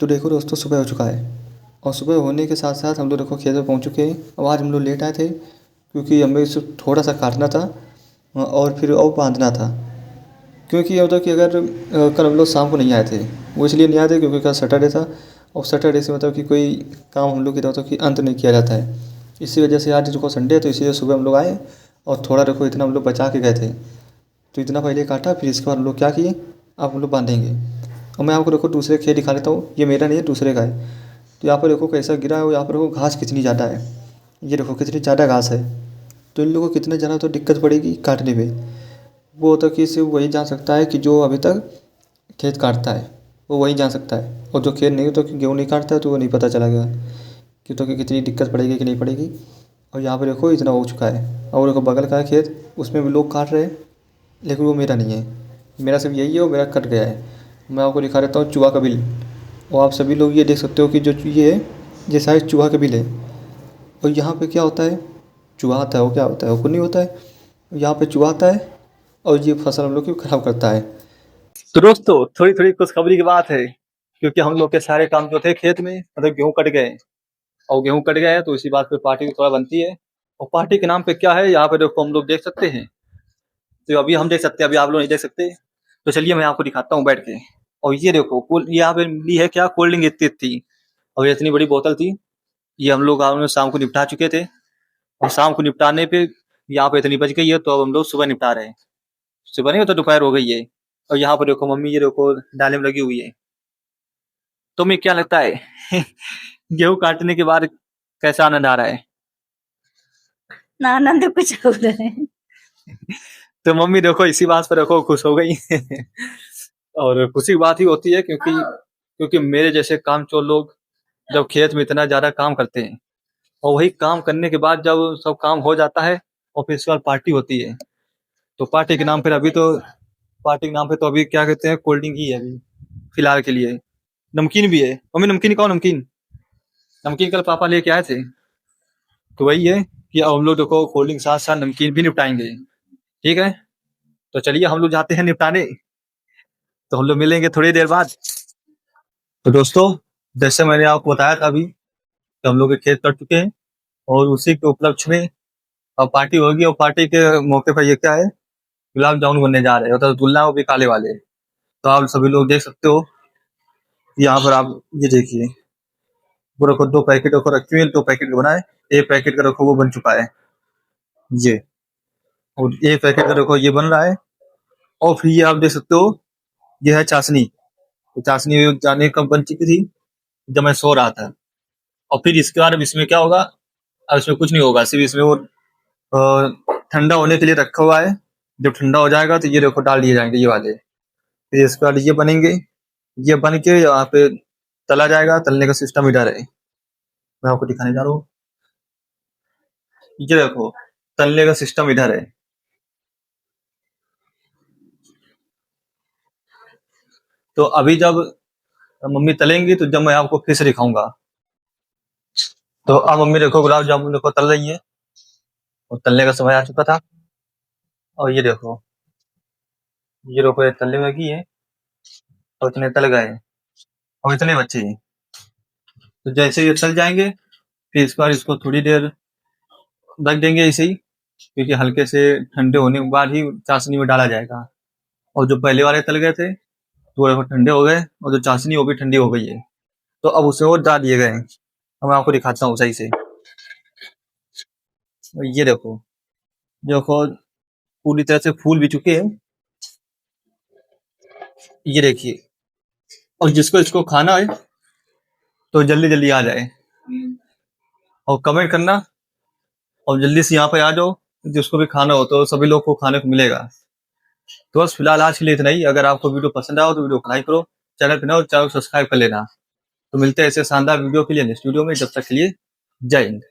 तो देखो दोस्तों, सुबह हो चुका है और सुबह होने के साथ साथ हम लोग देखो खेत में पहुँच चुके हैं। अब आज हम लोग लेट आए थे क्योंकि हमें इसे थोड़ा सा काटना था और फिर और बांधना था। क्योंकि ये होता कि अगर कल हम लोग शाम को नहीं आए थे, वो इसलिए नहीं आए थे क्योंकि कल सैटरडे था और सैटरडे से मतलब कि कोई काम हम लोग की तरफ कि अंत नहीं किया जाता है। इसी वजह से आज देखो संडे है तो इसीलिए सुबह हम लोग आए और थोड़ा देखो इतना हम लोग बचा के गए थे। तो इतना पहले काटा, फिर इसके बाद हम लोग क्या किए, अब हम लोग बांधेंगे। और मैं आपको देखो दूसरे खेत दिखा देता हूँ, ये मेरा नहीं है दूसरे का है। तो यहाँ पर देखो कैसा गिरा है, और यहाँ पर देखो घास कितनी ज़्यादा है, ये देखो कितनी ज़्यादा घास है। तो इन लोगों को कितने ज़्यादा तो दिक्कत पड़ेगी काटने में। वो होता कि सिर्फ वही जान सकता है कि जो अभी तक खेत काटता है, वो वही जान सकता है। और जो खेत नहीं तो गेहूँ नहीं काटता है तो वो नहीं पता चलेगा कि तो कि कितनी दिक्कत पड़ेगी कि नहीं पड़ेगी। और यहाँ पर देखो इतना हो चुका है और देखो बगल का है खेत, उसमें भी लोग काट रहे हैं, लेकिन वो मेरा नहीं है। मेरा सिर्फ यही है और मेरा कट गया है। मैं आपको दिखा देता हूँ चूहा का बिल। और आप सभी लोग ये देख सकते हो कि जो ये है, ये शायद चूहा का बिल है। और यहाँ पे क्या होता है, चूहा आता है, वो क्या होता है, वो कुछ नहीं होता है। यहाँ पे चूहा आता है और ये फसल हम लोग की खराब करता है। तो दोस्तों थोड़ी थोड़ी खुशखबरी की बात है, क्योंकि हम लोग के सारे काम जो थे खेत में मतलब गेहूं कट गए और गेहूं कट गए तो इसी बात पे पार्टी थोड़ा बनती है। और पार्टी के नाम पे क्या है यहाँ पे देखो हम लोग देख सकते हैं। तो अभी हम देख सकते हैं, अभी आप लोग नहीं देख सकते। तो चलिए मैं आपको दिखाता हूँ बैठ के। और ये देखो यहाँ पे मिली है क्या, कोल्ड ड्रिंक इतनी थी और ये इतनी बड़ी बोतल थी। ये हम लोग शाम को निपटा चुके थे और शाम को निपटाने पे यहाँ पे इतनी बच गई है, तो अब हम लोग सुबह निपटा रहे हैं। सुबह नहीं होता, दोपहर हो गई है। और यहाँ पर देखो मम्मी ये देखो डाले में लगी हुई है। तुम्हें क्या लगता है गेहूं काटने के बाद कैसा आनंद आ रहा है? ना आनंद कुछ हो रहा है। तो मम्मी देखो इसी बात पर देखो खुश हो गई और खुशी की बात ही होती है, क्योंकि क्योंकि मेरे जैसे कामचोर लोग जब खेत में इतना ज्यादा काम करते हैं और वही काम करने के बाद जब सब काम हो जाता है और फिर इसके बाद पार्टी होती है, तो पार्टी के नाम पर अभी तो पार्टी के नाम पे तो अभी क्या कहते हैं, कोल्ड ड्रिंक ही है अभी फिलहाल के लिए। नमकीन भी है, मम्मी नमकीन कौन, नमकीन नमकीन कल पापा लेके आए थे। तो वही है कि अब हम लोग देखो कोल्ड ड्रिंक साथ साथ नमकीन भी निपटाएंगे। ठीक है, तो चलिए हम लोग जाते हैं निपटाने। तो हम लोग मिलेंगे थोड़ी देर बाद। तो दोस्तों जैसे मैंने आपको बताया था अभी कि हम लोग के खेत कट चुके हैं और उसी के उपलक्ष्य में अब पार्टी होगी। और पार्टी के मौके पर ये क्या है, गुलाब जामुन बनने जा रहे हैं, तो रसगुल्ला वो भी काले वाले। तो आप सभी लोग देख सकते हो, यहाँ पर आप ये देखिए, वो रखो 2 पैकेट रखो रखी हुई है, 2 पैकेट बनाए, 1 पैकेट का रखो वो बन चुका है ये, और 1 पैकेट का रखो ये बन रहा है। और फिर ये आप देख सकते हो, ये है चाशनी। तो चाशनी जाने कब बन चुकी थी, जब मैं सो रहा था। और फिर इसके बाद अब इसमें क्या होगा, अब इसमें कुछ नहीं होगा, सिर्फ इसमें वो ठंडा होने के लिए रखा हुआ है। जब ठंडा हो जाएगा तो ये देखो डाल दिए जाएंगे ये वाले। फिर इसके बाद ये बनेंगे, ये बन के यहाँ पे तला जाएगा। तलने का सिस्टम इधर है, मैं आपको दिखाने जा रहा हूँ। ये देखो तलने का सिस्टम इधर है। तो अभी जब मम्मी तलेंगी तो जब मैं आपको फिर से दिखाऊंगा। तो अब मम्मी देखो गुलाब जामुन देखो तल रही है और तलने का समय आ चुका था। और ये देखो ये तलने लगी है और इतने तल गए और इतने बच्चे हैं। तो जैसे ये तल जाएंगे फिर इस बार इसको थोड़ी देर रख देंगे ऐसे ही, क्योंकि हल्के से ठंडे होने के बाद ही चाशनी में डाला जाएगा। और जो पहले वाले तल गए थे तो वो ठंडे हो गए और जो चाशनी वो भी ठंडी हो गई है। तो अब उसमें वो डाल दिए गए हैं। अब मैं आपको दिखाता हूँ सही से। ये देखो देखो पूरी तरह से फूल भी चुके हैं, ये देखिए। और जिसको इसको खाना है तो जल्दी जल्दी आ जाए और कमेंट करना, और जल्दी से यहाँ पे आ जाओ। जिसको भी खाना हो तो सभी लोग को खाने को मिलेगा। तो बस फिलहाल आज के लिए इतना ही। अगर आपको वीडियो पसंद आया हो तो वीडियो को लाइक करो, चैनल पे नए हो चैनल को सब्सक्राइब कर लेना। तो मिलते हैं ऐसे शानदार वीडियो के लिए नेक्स्ट वीडियो में, जब तक के लिए जय हिंद।